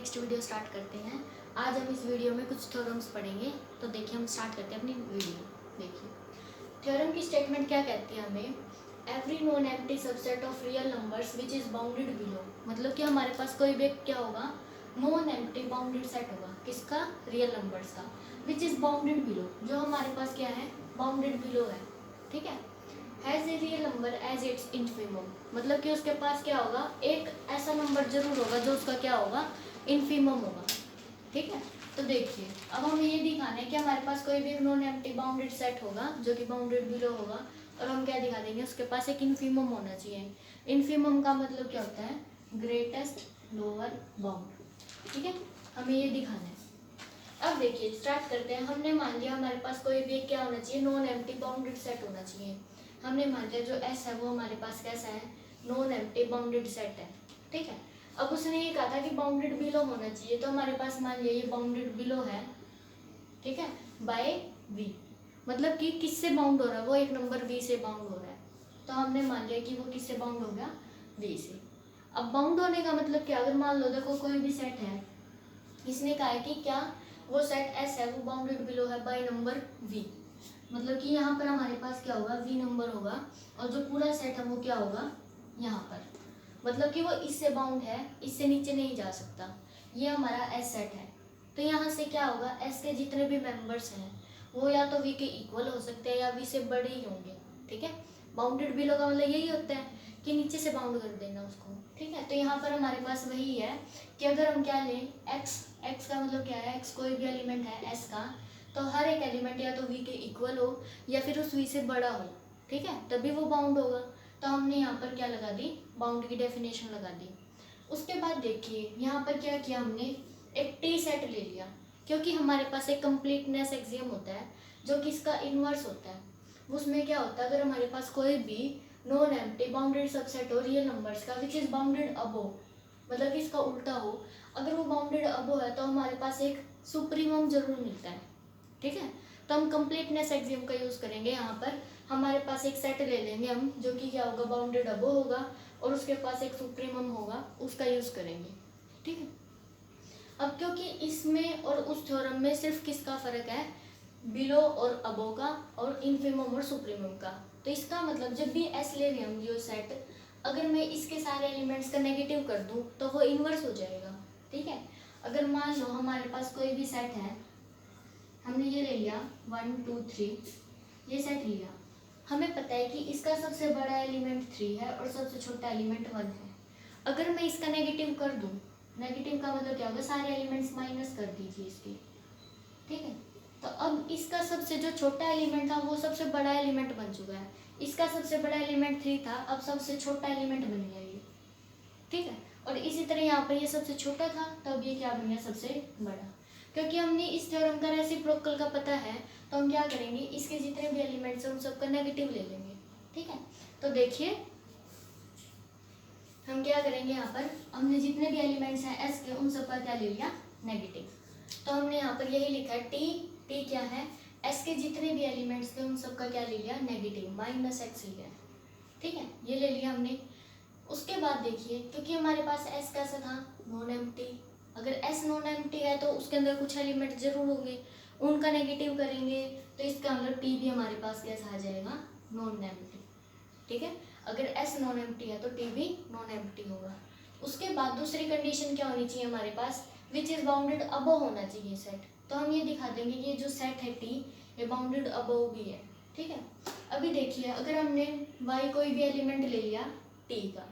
Next video start करते हैं। आज हम इस वीडियो में कुछ थ्योरम्स पढ़ेंगे। तो देखिए हम स्टार्ट करते हैं अपनी वीडियो। देखिए थ्योरम की स्टेटमेंट क्या कहती है हमें, every non empty subset of real numbers which is bounded below. मतलब कि हमारे पास कोई भी क्या होगा, नॉन एम्प्टी बाउंडेड सेट होगा। किसका? रियल नंबर्स का। विच इज बाउंडेड बिलो, जो हमारे पास क्या है, बाउंडेड बिलो है। ठीक है। Has a real number as its infimum, मतलब कि उसके पास क्या होगा, एक ऐसा नंबर जरूर होगा जो उसका क्या होगा, इन्फीमम होगा। ठीक है। तो देखिए अब हमें ये दिखाना है कि हमारे पास कोई भी नॉन एम्प्टी बाउंडेड सेट होगा जो कि बाउंडेड बिलो होगा, और हम क्या दिखा देंगे, उसके पास एक इन्फीमम होना चाहिए। इन्फीमम का मतलब क्या होता है, ग्रेटेस्ट लोअर बाउंड। ठीक है, हमें ये दिखाना है। अब देखिए स्टार्ट करते हैं। हमने मान लिया हमारे पास कोई भी क्या होना चाहिए, नॉन एम्प्टी बाउंडेड सेट होना चाहिए। हमने मान लिया जो एस है वो हमारे पास कैसा है, नॉन एम्प्टी बाउंडेड सेट है। ठीक है। अब उसने ये कहा था कि बाउंडेड बिलो होना चाहिए, तो हमारे पास मान लिया ये बाउंडेड बिलो है। ठीक है, बाय वी, मतलब कि किससे बाउंड हो रहा है, वो एक नंबर वी से बाउंड हो रहा है। तो हमने मान लिया कि वो किससे बाउंड हो गया, वी से। अब बाउंड होने का मतलब क्या, अगर मान लो देखो कोई भी सेट है, इसने कहा है कि क्या वो सेट एस है वो बाउंडेड बिलो है बाय नंबर वी, मतलब कि यहाँ पर हमारे पास क्या होगा, वी नंबर होगा, और जो पूरा सेट है वो क्या होगा यहाँ पर, मतलब कि वो इससे बाउंड है, इससे नीचे नहीं जा सकता। ये हमारा एस सेट है। तो यहाँ से क्या होगा, एस के जितने भी मेंबर्स हैं वो या तो वी के इक्वल हो सकते हैं या वी से बड़े ही होंगे। ठीक है, बाउंडेड बिलो का मतलब यही होता है कि नीचे से बाउंड कर देना उसको। ठीक है, तो यहाँ पर हमारे पास वही है कि अगर हम क्या लें, एक्स, एक्स का मतलब क्या है, एक्स कोई भी एलिमेंट है एस का, तो हर एक एलिमेंट या तो वी के इक्वल हो या फिर उस वी से बड़ा हो। ठीक है, तभी वो बाउंड होगा। तो हमने यहाँ पर क्या लगा दी, बाउंड की डेफिनेशन लगा दी। उसके बाद देखिए यहाँ पर क्या किया हमने, एक टी सेट ले लिया, क्योंकि हमारे पास एक कंप्लीटनेस एक्सियम होता है जो कि इसका इनवर्स होता है। उसमें क्या होता है, अगर हमारे पास कोई भी नॉन एम्प्टी बाउंडेड सबसेट हो रियल नंबर्स का विच इज बाउंडेड अबो, मतलब कि इसका उल्टा हो, अगर वो बाउंडेड अबो है तो हमारे पास एक सुप्रीमम जरूर मिलता है। ठीक है, तो हम कंप्लीटनेस एक्सियम का यूज करेंगे। यहाँ पर हमारे पास एक सेट ले लेंगे हम जो कि क्या होगा, बाउंडेड अबो होगा, और उसके पास एक सुप्रीमम होगा, उसका यूज करेंगे। ठीक है। अब क्योंकि इसमें और उस थ्योरम में सिर्फ किसका फर्क है, बिलो और अबो का, और इन्फीमम और सुप्रीमम का। तो इसका मतलब जब भी एस ले रहे हम यो सेट, अगर मैं इसके सारे एलिमेंट्स का नेगेटिव कर दूं तो वो इन्वर्स हो जाएगा। ठीक है, अगर मान लो हमारे पास कोई भी सेट है, हमने ये ले लिया 1 2 3, ये सेट लिया, हमें पता है कि इसका सबसे बड़ा एलिमेंट 3 है और सबसे छोटा एलिमेंट 1 है। अगर मैं इसका नेगेटिव कर दूं, नेगेटिव का मतलब क्या होगा, सारे एलिमेंट्स माइनस कर दीजिए इसके। ठीक है, तो अब इसका सबसे जो छोटा एलिमेंट था वो सबसे बड़ा एलिमेंट बन चुका है। इसका सबसे बड़ा एलिमेंट 3 था, अब सबसे छोटा एलिमेंट बन गया ये। ठीक है, और इसी तरह यहाँ पर ये सबसे छोटा था, तब ये क्या बन गया, सबसे बड़ा। क्योंकि हमने इस थ्योरम का रेसिप्रोकल का पता है, तो हम क्या करेंगे, इसके जितने भी एलिमेंट्स हैं उन सबका नेगेटिव ले लेंगे। ठीक है, तो देखिए हम क्या करेंगे, यहाँ पर हमने जितने भी एलिमेंट्स हैं एस के उन सबका क्या ले लिया, नेगेटिव। तो हमने यहाँ पर यही लिखा है टी, टी क्या है, एस के जितने भी एलिमेंट्स थे उन सबका क्या ले लिया, नेगेटिव, माइनस एक्स लिया। ठीक है, ये ले लिया हमने। उसके बाद देखिए, क्योंकि हमारे पास एस कैसा था, नॉन एम्प्टी, अगर एस नॉन एम्प्टी है तो उसके अंदर कुछ एलिमेंट जरूर होंगे, उनका नेगेटिव करेंगे, तो इसका मतलब टी भी हमारे पास कैसा आ जाएगा, नॉन एम्प्टी। ठीक है, अगर एस नॉन एम्प्टी है तो टी भी नॉन एम्प्टी होगा। उसके बाद दूसरी कंडीशन क्या होनी चाहिए हमारे पास, विच इज बाउंडेड अबव होना चाहिए सेट। तो हम ये दिखा देंगे कि ये जो सेट है टी, ये बाउंडेड अबव भी है। ठीक है, अभी देखिए अगर हमने वाई कोई भी एलिमेंट ले लिया टी का,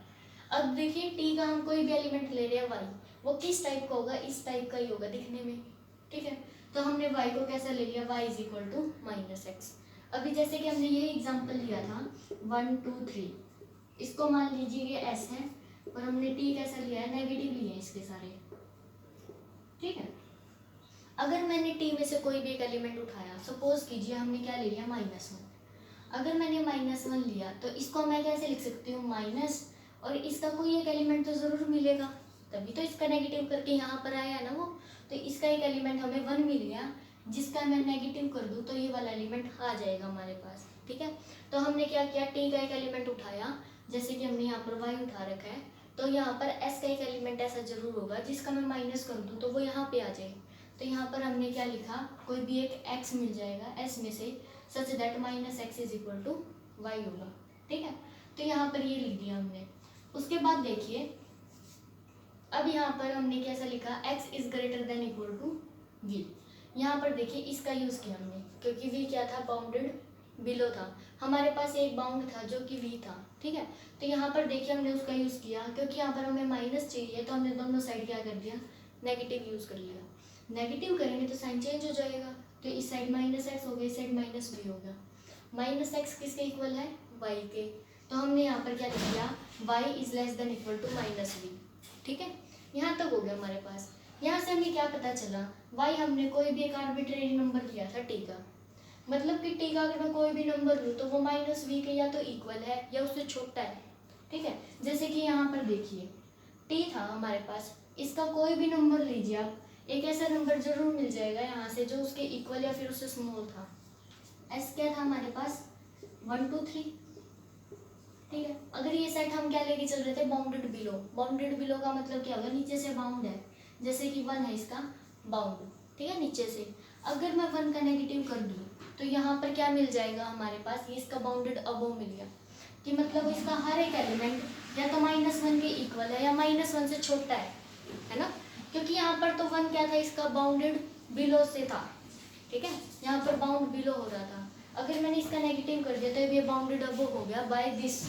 अब देखिए टी का हम कोई भी एलिमेंट ले रहे हैं वाई, वो किस टाइप का होगा, इस टाइप का ही होगा दिखने में। ठीक है, तो हमने वाई को कैसा ले लिया, y is equal to minus x. अभी जैसे कि हमने यही एग्जांपल लिया था 1 2 3, इसको मान लीजिए ये एस है और हमने टी कैसा लिया है, नेगेटिव लिए इसके सारे। ठीक है, अगर मैंने टी में से कोई भी एक एलिमेंट उठाया, सपोज कीजिए हमने क्या ले लिया, -1, अगर मैंने -1 लिया तो इसको मैं कैसे लिख सकती हूँ, माइनस, और इसका कोई एक एलिमेंट तो जरूर मिलेगा, तभी तो इसका नेगेटिव करके यहाँ पर आया है ना वो। तो इसका एक एलिमेंट हमें 1 मिल गया, जिसका मैं नेगेटिव कर दूँ तो ये वाला एलिमेंट आ जाएगा हमारे पास। ठीक है, तो हमने क्या किया, टी का एक एलिमेंट उठाया, जैसे कि हमने यहाँ पर वाई उठा रखा है, तो यहाँ पर एस का एक एलिमेंट ऐसा जरूर होगा जिसका मैं माइनस कर दूँ तो वो यहाँ पे आ जाए। तो यहाँ पर हमने क्या लिखा, कोई भी एक एक्स मिल जाएगा एस में से, such that minus x is equal to y होगा। ठीक है, तो यहाँ पर ये लिख दिया हमने। उसके बाद देखिए, अब यहाँ पर हमने कैसा लिखा, x is greater than equal to v. यहाँ पर देखिए इसका यूज़ किया हमने, क्योंकि v क्या था, बाउंडेड बिलो था। हमारे पास एक बाउंड था जो कि v था। ठीक है, तो यहाँ पर देखिए हमने उसका यूज़ किया, क्योंकि यहाँ पर हमें माइनस चाहिए तो हमने दोनों साइड क्या कर दिया, नेगेटिव यूज़ कर लिया। नेगेटिव करेंगे तो साइन चेंज हो जाएगा, तो इस साइड माइनस एक्स हो गया, इस साइड माइनस वी हो गया। माइनस एक्स किसके इक्वल है, y के। तो हमने यहाँ पर क्या लिख दिया, y is less than equal to minus v. ठीक है, यहाँ तक हो गया हमारे पास। यहाँ से हमें क्या पता चला, y हमने कोई भी एक आर्बिट्रेरी नंबर लिया था t का, मतलब कि t का अगर मैं कोई भी नंबर लूँ तो वो माइनस वी के या तो इक्वल है या उससे छोटा है। ठीक है, जैसे कि यहाँ पर देखिए t था हमारे पास, इसका कोई भी नंबर लीजिए आप, एक ऐसा नंबर जरूर मिल जाएगा यहाँ से जो उसके इक्वल या फिर उससे स्मॉल था। s क्या था हमारे पास, 1 2 3। ठीक है, अगर ये सेट हम क्या लेके चल रहे थे, बाउंडेड बिलो। बाउंडेड बिलो का मतलब क्या होगा, नीचे से बाउंड है, जैसे कि 1 है इसका बाउंड। ठीक है, नीचे से अगर मैं 1 का नेगेटिव कर दूँ तो यहाँ पर क्या मिल जाएगा हमारे पास, ये इसका बाउंडेड अबव मिल गया, कि मतलब इसका हर एक एलिमेंट या तो -1 के इक्वल है या -1 से छोटा है ना, क्योंकि यहाँ पर तो 1 क्या था, इसका बाउंडेड बिलो से था। ठीक है, यहाँ पर बाउंड बिलो हो रहा था, अगर मैंने इसका नेगेटिव कर दिया तो ये बाउंडेड अबव हो गया बाय दिस,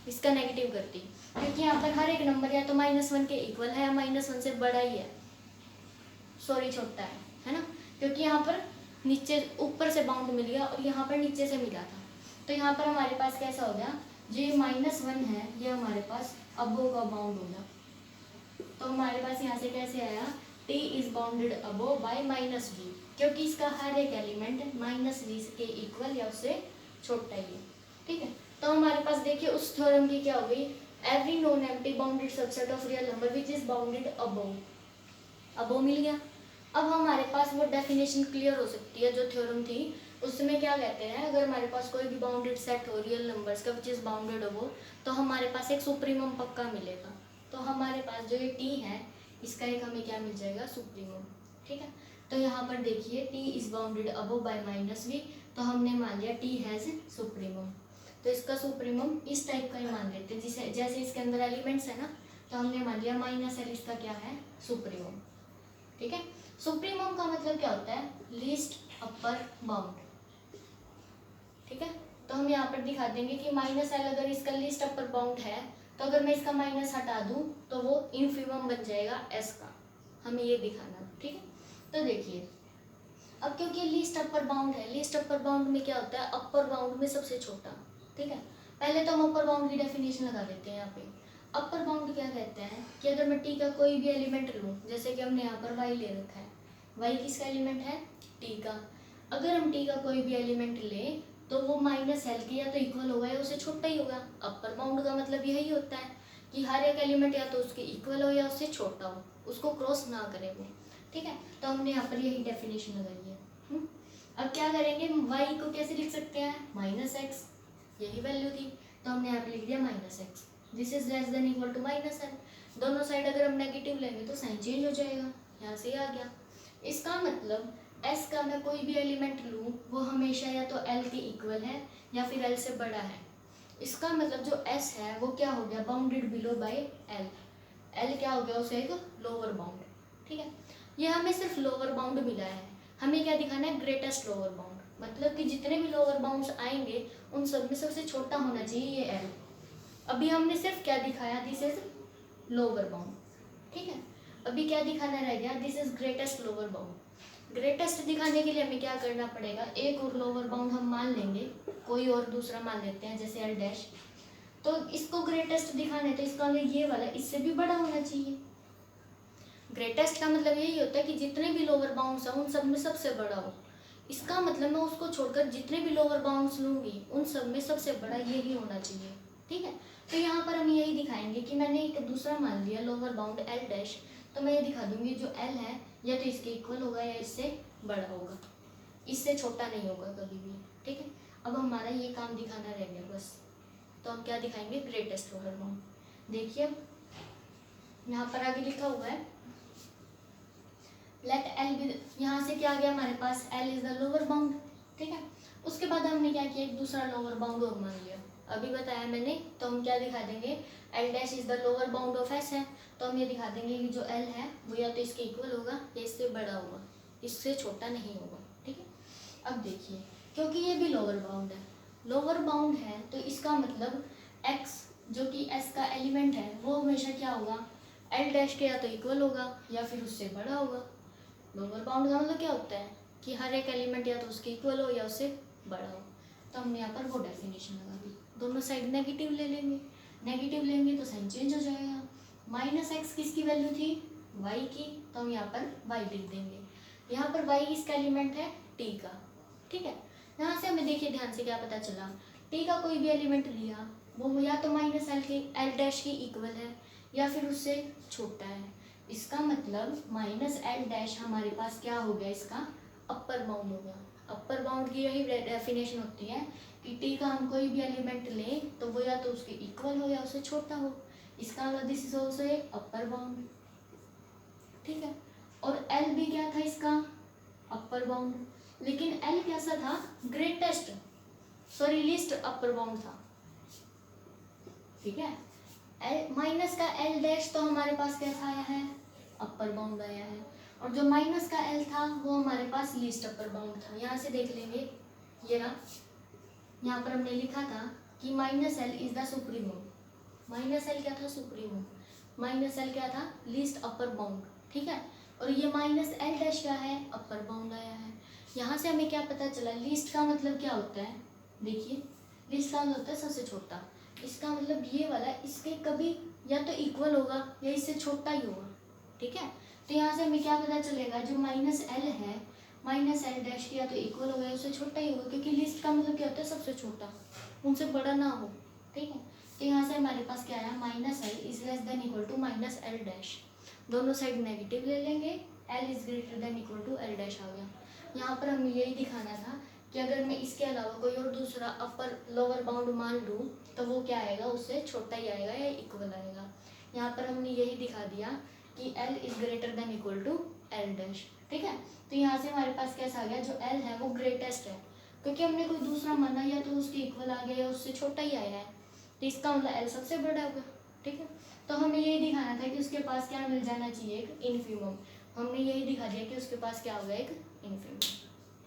इसका नेगेटिव करती, क्योंकि यहाँ पर हर एक नंबर या तो -1 के इक्वल है या -1 से बड़ा ही है, सॉरी छोटा है ना, क्योंकि यहाँ पर नीचे ऊपर से बाउंड मिल गया और यहाँ पर नीचे से मिला था। तो यहाँ पर हमारे पास कैसा हो गया, जो ये -1 है ये हमारे पास अबव का बाउंड हो गया। तो हमारे पास यहाँ से कैसे आया, t is bounded above by -v, क्योंकि इसका हर एक एलिमेंट -v के इक्वल या उससे छोटा ही है। ठीक है, तो हमारे पास देखिए उस थ्योरम की क्या हो गई, every non empty bounded subset of real number which is bounded above मिल गया। अब हमारे पास वो डेफिनेशन क्लियर हो सकती है जो थ्योरम थी, उसमें क्या कहते हैं, अगर हमारे पास कोई भी बाउंडेड सेट हो रियल नंबर्स का विच इज बाउंडेड अबव, तो हमारे पास एक सुप्रीमम पक्का मिलेगा। तो हमारे पास जो ये t है इसका एक हमें क्या मिल जाएगा, सुप्रीमम। ठीक है, तो यहाँ पर देखिए t is bounded above by -v, तो हमने मान लिया t हैज सुप्रीमम। तो इसका सुप्रीमम इस टाइप का ही मान लेते हैं, जिसे जैसे इसके अंदर एलिमेंट्स है ना, तो हमने मान लिया -l इसका क्या है, सुप्रीमम। ठीक है, सुप्रीमम का मतलब क्या होता है, लीस्ट अपर बाउंड। ठीक है, तो हम यहाँ पर दिखा देंगे कि -l अगर इसका लीस्ट अपर बाउंड है, तो अगर मैं इसका माइनस हटा दूं तो वो इनफिमम बन जाएगा s का, हमें ये दिखाना। ठीक है, तो देखिए अब क्योंकि लीस्ट अपर बाउंड है, लीस्ट अपर बाउंड में क्या होता है, अपर बाउंड में सबसे छोटा। ठीक है, पहले तो हम अपर बाउंड की डेफिनेशन लगा देते हैं। यहाँ पे अपर बाउंड क्या कहते हैं कि अगर मैं t का कोई भी एलिमेंट लूँ, जैसे कि हमने यहाँ पर y ले रखा है, y किसका एलिमेंट है, t का। अगर हम t का कोई भी एलिमेंट लें तो वो -l के या तो इक्वल होगा या उससे छोटा ही होगा। अपर बाउंड का मतलब यही होता है कि हर एक एलिमेंट या तो उसके इक्वल हो या उससे छोटा हो, उसको क्रॉस ना करे वो। ठीक है, तो हमने यहाँ पर यही डेफिनेशन लगाई है। अब क्या करेंगे, y को कैसे लिख सकते हैं, -x, यही वैल्यू थी, तो हमने यहाँ पे लिख दिया -x, this is less than equal to -l। दोनों साइड अगर हम नेगेटिव लेंगे तो साइन चेंज हो जाएगा, यहाँ से आ गया। इसका मतलब s का मैं कोई भी एलिमेंट लूँ वो हमेशा या तो l के इक्वल है या फिर l से बड़ा है। इसका मतलब जो s है वो क्या हो गया, bounded below by l। l क्या हो गया, उसे एक लोअर बाउंड। ठीक है, ये हमें सिर्फ लोअर बाउंड मिला है, हमें क्या दिखाना है, ग्रेटेस्ट लोअर बाउंड, मतलब कि जितने भी लोअर बाउंड्स आएंगे उन सब में सबसे छोटा होना चाहिए ये l। अभी हमने सिर्फ क्या दिखाया, दिस इज लोअर बाउंड। ठीक है, अभी क्या दिखाना रह गया, this is greatest lower bound. Greatest दिखाने के लिए हमें क्या करना पड़ेगा, एक और लोअर बाउंड हम मान लेंगे, कोई और दूसरा मान लेते हैं जैसे l डैश। तो इसको ग्रेटेस्ट दिखाने तो इसका ये वाला इससे भी बड़ा होना चाहिए। ग्रेटेस्ट का मतलब यही होता है कि जितने भी लोअर बाउंड्स हैं उन सब में सबसे बड़ा हो। इसका मतलब मैं उसको छोड़कर जितने भी लोअर बाउंड्स लूँगी उन सब में सबसे बड़ा यही होना चाहिए। ठीक है, तो यहाँ पर हम यही दिखाएंगे कि मैंने एक दूसरा मान लिया लोअर बाउंड l डैश, तो मैं ये दिखा दूंगी जो l है या तो इसके इक्वल होगा या इससे बड़ा होगा, इससे छोटा नहीं होगा कभी भी। ठीक है, अब हमारा ये काम दिखाना रह गया बस। तो हम क्या दिखाएंगे, ग्रेटेस्ट लोअर बाउंड। देखिए यहाँ पर आगे लिखा हुआ है लेट एल बी, यहाँ से क्या आ गया हमारे पास, L is the lower bound, ठीक है। उसके बाद हमने क्या किया, एक दूसरा लोअर बाउंड और मान लिया, अभी बताया मैंने। तो हम क्या दिखा देंगे, L dash is the lower bound of S है, तो हम ये दिखा देंगे कि जो एल है वो या तो इसके इक्वल होगा या इससे बड़ा होगा, इससे छोटा नहीं होगा, ठीक है। अब देखिए, क्योंकि ये भी लोअर बाउंड है, लोअर बाउंड है तो इसका मतलब एक्स जो कि एस का एलिमेंट है वो हमेशा क्या होगा, एल डैश के या तो इक्वल होगा या फिर उससे बड़ा होगा। लोअर बाउंड का मतलब क्या होता है कि हर एक एलिमेंट या तो उसके इक्वल हो या उससे बड़ा हो। तो हमने यहाँ पर वो डेफिनेशन लगा दी। दोनों साइड नेगेटिव ले लेंगे, नेगेटिव लेंगे तो साइन चेंज हो जाएगा। माइनस एक्स किसकी वैल्यू थी, वाई की, तो हम यहाँ पर वाई लिख देंगे। यहाँ पर वाई इसका एलिमेंट है टी का, ठीक है। यहाँ से हमें देखिए ध्यान से क्या पता चला, टी का कोई भी एलिमेंट लिया वो या तो माइनस एल के एल डैश की इक्वल है या फिर उससे छोटा है। इसका मतलब माइनस एल डैश हमारे पास क्या हो गया, इसका अपर बाउंड हो गया। अपर बाउंड की यही डेफिनेशन होती है कि टी का हम कोई भी एलिमेंट लें तो वो या तो उसके इक्वल हो या उससे छोटा हो। इसका मतलब this is also a upper bound, ठीक है। और एल भी क्या था इसका, अपर बाउंड, लेकिन एल कैसा था, greatest, sorry least upper bound था, ठीक है। एल माइनस का एल डैश तो हमारे पास कैसा आया है, अपर बाउंड आया है, और जो माइनस का एल था वो हमारे पास लीस्ट अपर बाउंड था। यहाँ से देख लेंगे, ये रहा, यहाँ पर हमने लिखा था कि minus L is the supremo, minus L क्या था, सुप्रीमो, माइनस एल क्या था, लीस्ट अपर बाउंड, ठीक है। और ये माइनस एल डैश क्या है, अपर बाउंड आया है। यहाँ से हमें क्या पता चला, लीस्ट का मतलब क्या होता है, देखिए लीस्ट का मतलब होता है सबसे छोटा। इसका मतलब ये वाला इसके कभी या तो इक्वल होगा या इससे छोटा ही होगा, ठीक है। तो यहाँ से हमें क्या पता चलेगा, जो माइनस एल है, माइनस एल डैश की या तो इक्वल होगा या उससे छोटा ही होगा, क्योंकि लिस्ट का मतलब क्या होता है, सबसे छोटा, उनसे बड़ा ना हो, ठीक है। तो यहाँ से हमारे पास क्या आया, minus L is less than equal to minus L dash, दोनों साइड नेगेटिव ले लेंगे, L is greater than equal to L dash आ गया। यहाँ पर हमें यही दिखाना था कि अगर मैं इसके अलावा कोई और दूसरा अपर लोअर बाउंड मान लूँ तो वो क्या आएगा, उससे छोटा ही आएगा या इक्वल आएगा। यहाँ पर हमने यही दिखा दिया कि L is greater than equal to L dash, ठीक है। तो यहाँ से हमारे पास कैसा आ गया, जो L है वो ग्रेटेस्ट है, क्योंकि हमने कोई दूसरा माना या तो उसके इक्वल आ गया या उससे छोटा ही आया है, तो इसका मतलब L सबसे बड़ा होगा, ठीक है। तो हमें यही दिखाना था कि उसके पास क्या मिल जाना चाहिए, एक इन्फिमम। हमने यही दिखा दिया कि उसके पास क्या होगा, एक इन्फिमम,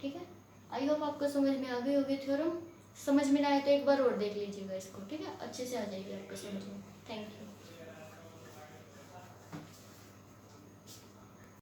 ठीक है। आई होप आपको समझ में आ गई होगी थ्योरम। समझ में ना आए तो एक बार और देख लीजिएगा इसको, ठीक है, अच्छे से आ जाएगी आपको समझ में। Thank you.